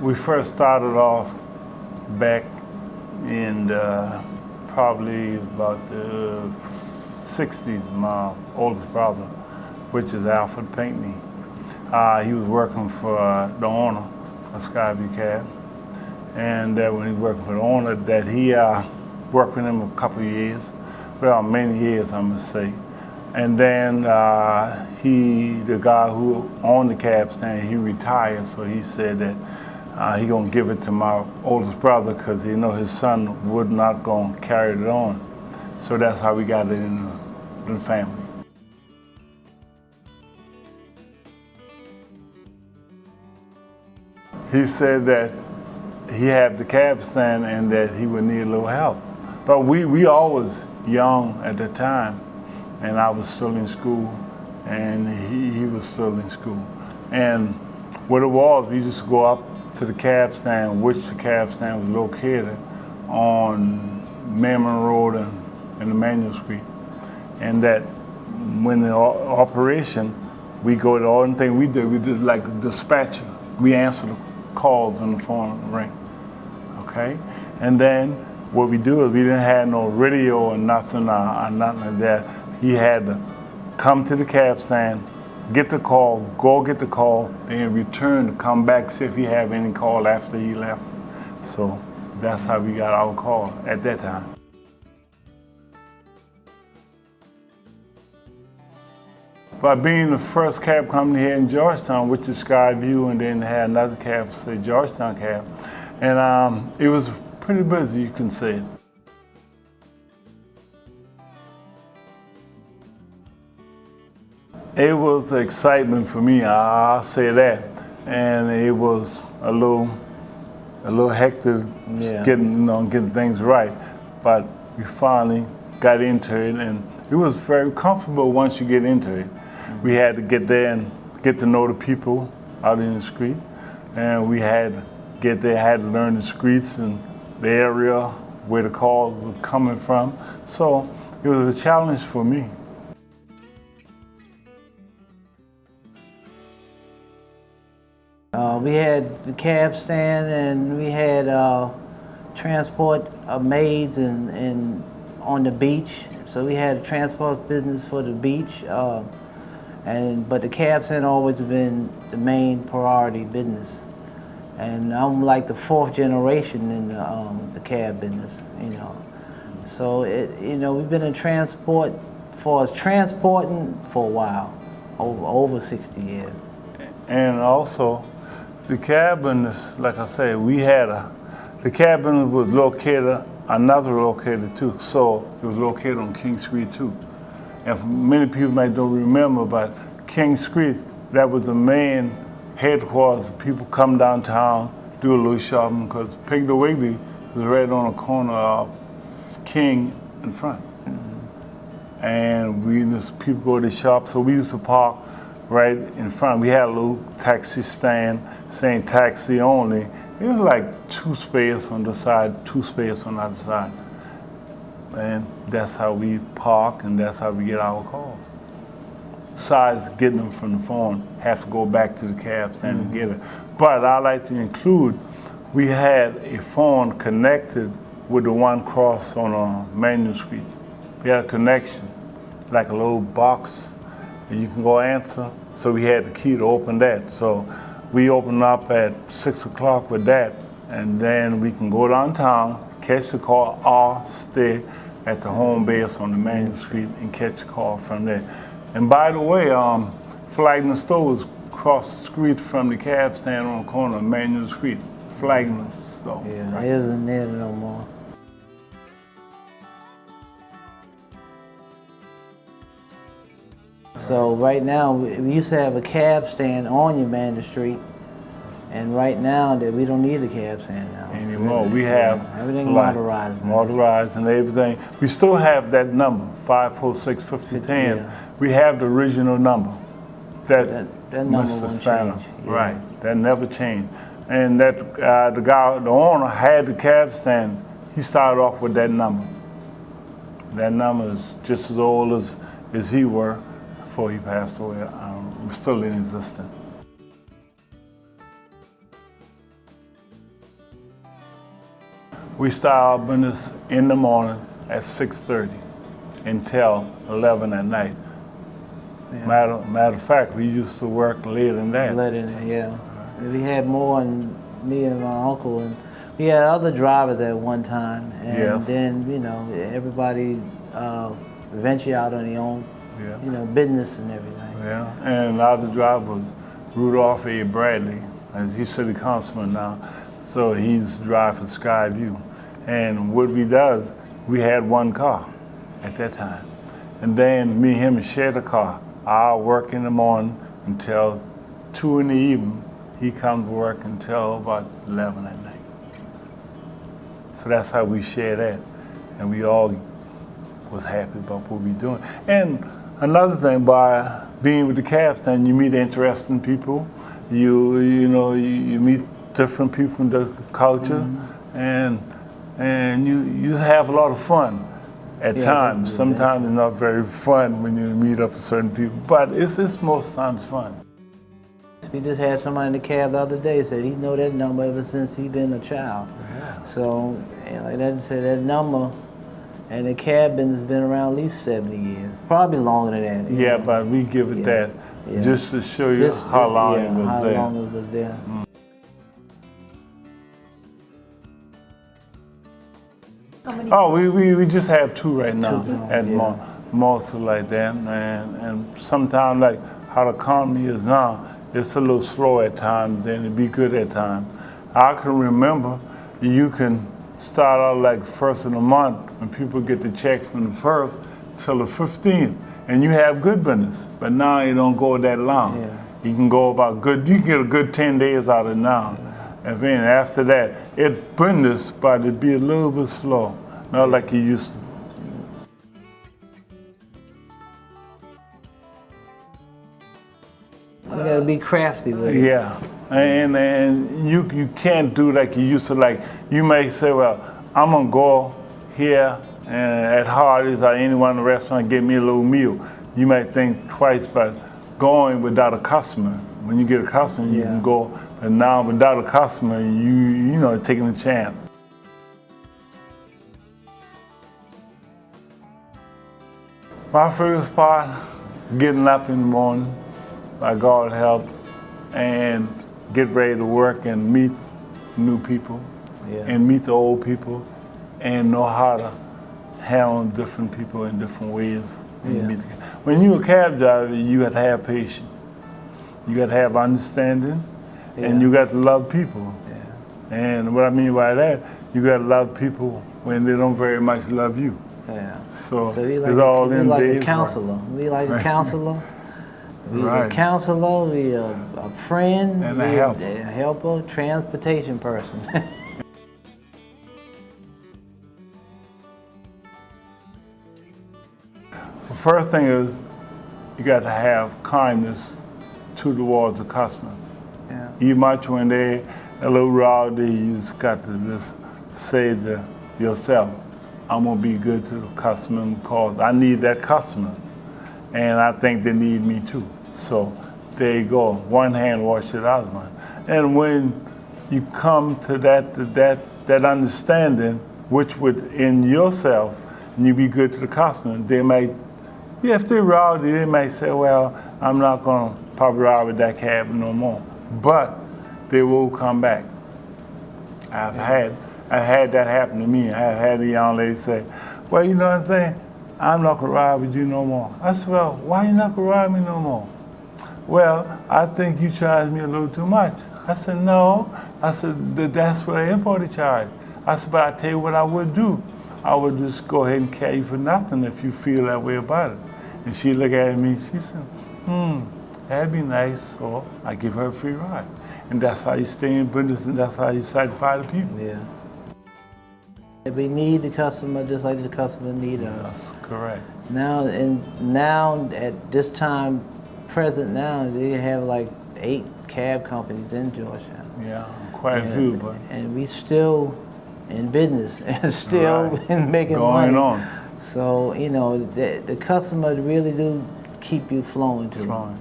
We first started off back in probably about the 60s. My oldest brother, which is Alfred Pinckney, he was working for the owner of Skyview Cab, and when he was working for the owner, that he worked with him a couple of years, well, many years, I must say. And then the guy who owned the cab stand, he retired, so he said that he gonna give it to my oldest brother because he know his son would not gonna carry it on. So that's how we got it in the family. He said that he had the cab stand and that he would need a little help. But we always young at the time, and I was still in school, and he was still in school. And what it was, we just go up to the cab stand, which the cab stand was located on Mammon Road and Emmanuel Street. And that when the operation, we go to all the thing we did like a dispatcher. We answer the calls when the phone ring, okay? And then what we do is we didn't have no radio or nothing like that. He had to come to the cab stand, get the call, go get the call, then return to come back, see if he have any call after he left. So that's how we got our call at that time. By being the first cab company here in Georgetown, which is Skyview, and then had another cab, say Georgetown Cab, and it was pretty busy, you can say. It was excitement for me, I'll say that, and it was a little hectic, getting things right. But we finally got into it, and it was very comfortable once you get into it. We had to get there and get to know the people out in the street, and we had to get there, had to learn the streets and the area where the calls were coming from. So it was a challenge for me. We had the cab stand, and we had transport maids and on the beach. So we had a transport business for the beach, but the cab stand always been the main priority business. And I'm like the fourth generation in the cab business, you know. So we've been in transporting for a while, over 60 years. And also, the cabin, like I said, the cabin was located, another located too. So it was located on King Street too. And many people might don't remember, but King Street, that was the main headquarters. People come downtown, do a little shopping, because Piggly Wiggly was right on the corner of King in front. Mm-hmm. And people go to shop, so we used to park right in front. We had a little taxi stand saying taxi only. It was like 2 spaces on the side, 2 spaces on the other side. And that's how we park, and that's how we get our calls. Besides getting them from the phone, have to go back to the cab stand and get it. But I like to include, we had a phone connected with the one cross on Manual Street. We had a connection, like a little box, and you can go answer. So we had the key to open that. So we opened up at 6 o'clock with that, and then we can go downtown, catch the call, or stay at the home base on the Manual Street and catch a call from there. And by the way, Flagler Store was across the street from the cab stand on the corner of Manual Street. Flagler Store. Yeah, right? It isn't there no more. So right now, we used to have a cab stand on your Main Street, and right now that we don't need a cab stand now anymore. We have everything like, motorized. Motorized and everything. We still have that number, 546-5010. Yeah. We have the original number. That number Mr. won't Santa, change. Yeah. right? That never changed. And that the guy, the owner, had the cab stand. He started off with that number. That number is just as old as he were before he passed away. We're still in existence. We start our business in the morning at 6:30 until 11 at night. Yeah. Matter of fact, we used to work later than that. Later, yeah. We had more than me and my uncle, and we had other drivers at one time, and Yes. then everybody venture out on their own, business and everything. Yeah, and our other driver was Rudolph A. Bradley, as he's city councilman now. So he's driving for Skyview. And what we does, we had one car at that time. And then me and him shared a car. I'll work in the morning until 2 in the evening. He comes to work until about 11 at night. So that's how we share that. And we all was happy about what we doing. And another thing, by being with the cab stand, you meet interesting people. You meet different people from the culture, and you have a lot of fun at times. Sometimes it's not very fun when you meet up with certain people, but it's most times fun. We just had somebody in the cab the other day said he know that number ever since he been a child. Yeah. So like that said, that number and the cab business has been around at least 70 years, probably longer than that. Yeah, but we give it that just to show you how long it was how there. long it was there. Oh, we just have 2 right now at yeah. most like that, and sometimes like how the economy is now, it's a little slow at times, then it be good at times. I can remember you can start out like first of the month when people get the check from the 1st till the 15th, and you have good business. But now it don't go that long. Yeah. You can go about you can get a good 10 days out of it now. And then after that, it business, but it'd be a little bit slow, not like you used to. You gotta be crafty with it. Yeah, and you can't do like you used to. Like you may say, well, I'm gonna go here and at Hardee's or anyone in the restaurant get me a little meal. You might think twice about going without a customer. When you get a customer, you can go. And now without a customer, you know taking a chance. My favorite part, getting up in the morning, by God's help, and get ready to work and meet new people, and meet the old people, and know how to handle different people in different ways. When you're a cab driver, you have to have patience. You got to have understanding, and you got to love people. And what I mean by that, you got to love people when they don't very much love you. So we it's all in like days. a counselor. We like a counselor. We a counselor. We a friend. And we a helper. A helper, transportation person. The first thing is you got to have kindness towards the customer. You much when they a little rowdy, you just got to just say to yourself, I'm gonna be good to the customer because I need that customer, and I think they need me too. So there you go. One hand wash the other one. And when you come to that understanding, which would in yourself, and you be good to the customer, they might. Yeah, if they're rowdy, they might say, well, I'm not going to probably ride with that cab no more. But they will come back. I've had that happen to me. I've had a young lady say, well, you know what I'm saying? I'm not going to ride with you no more. I said, well, why you not going to ride with me no more? Well, I think you charge me a little too much. I said, no. I said, that's what I imported charge. I said, but I tell you what I would do. I would just go ahead and carry you for nothing if you feel that way about it. And she looked at me, she said, That'd be nice. So I give her a free ride. And that's how you stay in business, and that's how you satisfy the people. Yeah. We need the customer just like the customer need us. That's correct. Now at this time, present now, they have like 8 cab companies in Georgetown. Yeah, quite a few, but and we still in business and still making going money. on. So you know the customers really do keep you flowing too. Flowing.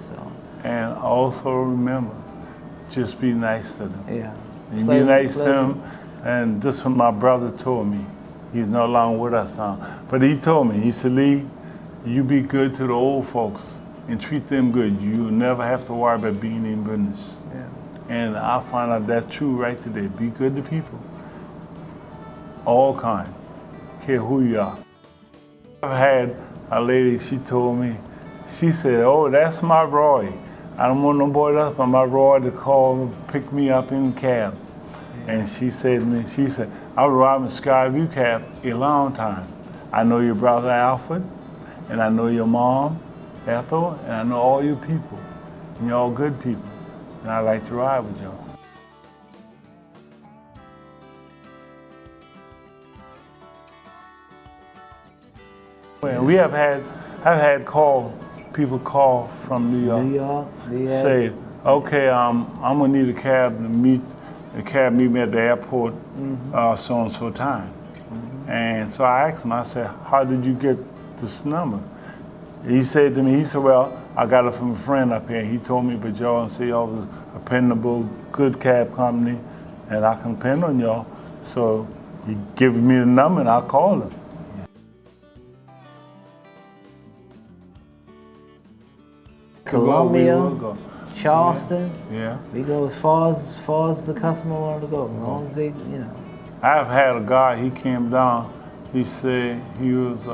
So And also remember, just be nice to them. yeah, You be nice to them. And just what my brother told me, he's no longer with us now, but he told me, he said, Lee, you be good to the old folks and treat them good. You'll never have to worry about being in business. Yeah. And I find out that's true right today. Be good to people, all kind, care who you are. I've had a lady, she told me, she said, oh, that's my Roy. I don't want nobody else but my Roy to call, pick me up in the cab. And she said to me, she said, I was riding the Skyview cab a long time. I know your brother Alfred, and I know your mom, Ethel, and I know all your people. And you're all good people. And I like to ride with y'all. Well, I've had people call from New York. Say, okay, I'm gonna need a cab to meet me at the airport so and so time. And so I asked him, I said, how did you get this number? He said to me, he said, well, I got it from a friend up here. He told me, but y'all say y'all was a dependable, good cab company, and I can depend on y'all. So he gave me the number and I called him. Columbia, Charleston. Yeah. We go as far as the customer wanted to go, as long as they, you know. I've had a guy, he came down, he said he was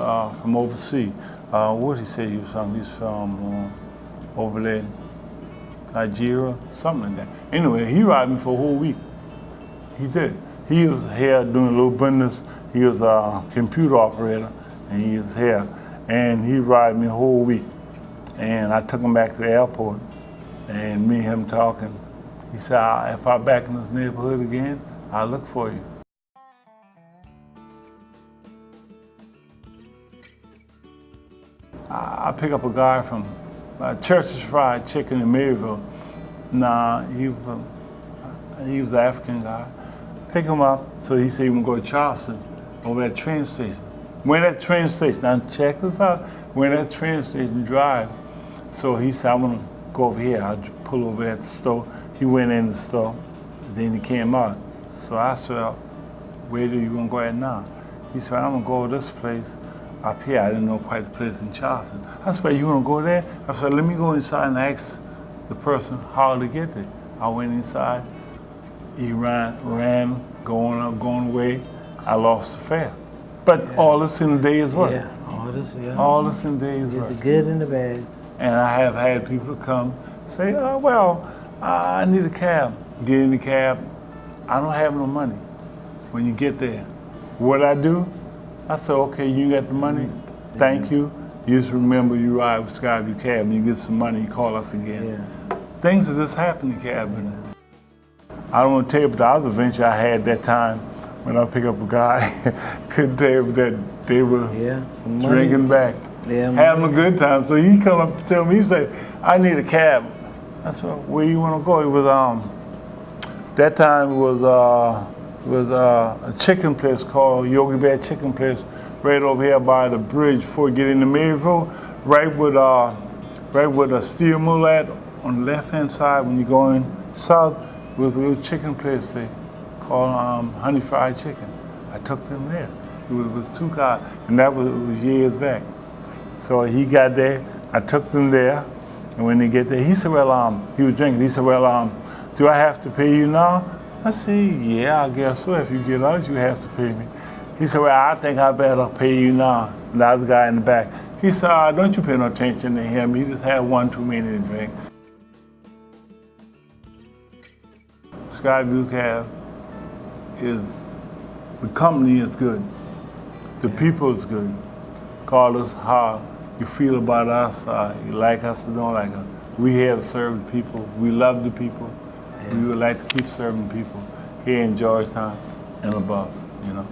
from overseas. What did he say he was from? He's from over there, Nigeria, something like that. Anyway, he ride me for a whole week. He did. He was here doing a little business. He was a computer operator, and he was here. And he ride me a whole week. And I took him back to the airport, and me and him talking. He said, if I'm back in this neighborhood again, I'll look for you. I pick up a guy from Church's Fried Chicken in Maryville. Nah, he was an African guy. Pick him up, so he said he would go to Charleston over at the train station. When at the train station, now check this out, when at the train station drive. So he said, I'm gonna go over here. I'll pull over at the store. He went in the store, then he came out. So I said, where do you gonna go at now? He said, I'm gonna go to this place up here. I didn't know quite the place in Charleston. I said, you wanna go there? I said, let me go inside and ask the person how to get there. I went inside. He ran, going up, going away. I lost the fare. But all this in a day's work. Yeah, all this, yeah. All this in a day's work. The good and the bad. And I have had people come say, oh, well, I need a cab. Get in the cab. I don't have no money. When you get there, what I do? I say, okay, you got the money. Thank you. You just remember you ride with Skyview Cab and you get some money, you call us again. Yeah. Things that just happen in cab. I don't want to tell you about the other venture I had that time when I pick up a guy. Couldn't tell you that they were drinking back. Yeah, having a good time. So he come up and tell me, he said, I need a cab. I said, where you want to go? It was, that time it was a chicken place called Yogi Bear Chicken Place right over here by the bridge before you get into Maryville, right with a steel mill at on the left-hand side when you're going south was a little chicken place there called Honey Fried Chicken. I took them there. It was 2 cars, and that was years back. So he got there, I took them there, and when they get there, he said, well, he was drinking, he said, well, do I have to pay you now? I said, yeah, I guess so. If you get us, you have to pay me. He said, well, I think I better pay you now. And the other guy in the back, he said, don't you pay no attention to him. He just had one too many to drink. Skyview Cab the company is good. The people is good. Call us how you feel about us, you like us or don't like us. We here to serve the people. We love the people. We would like to keep serving people here in Georgetown and above, you know.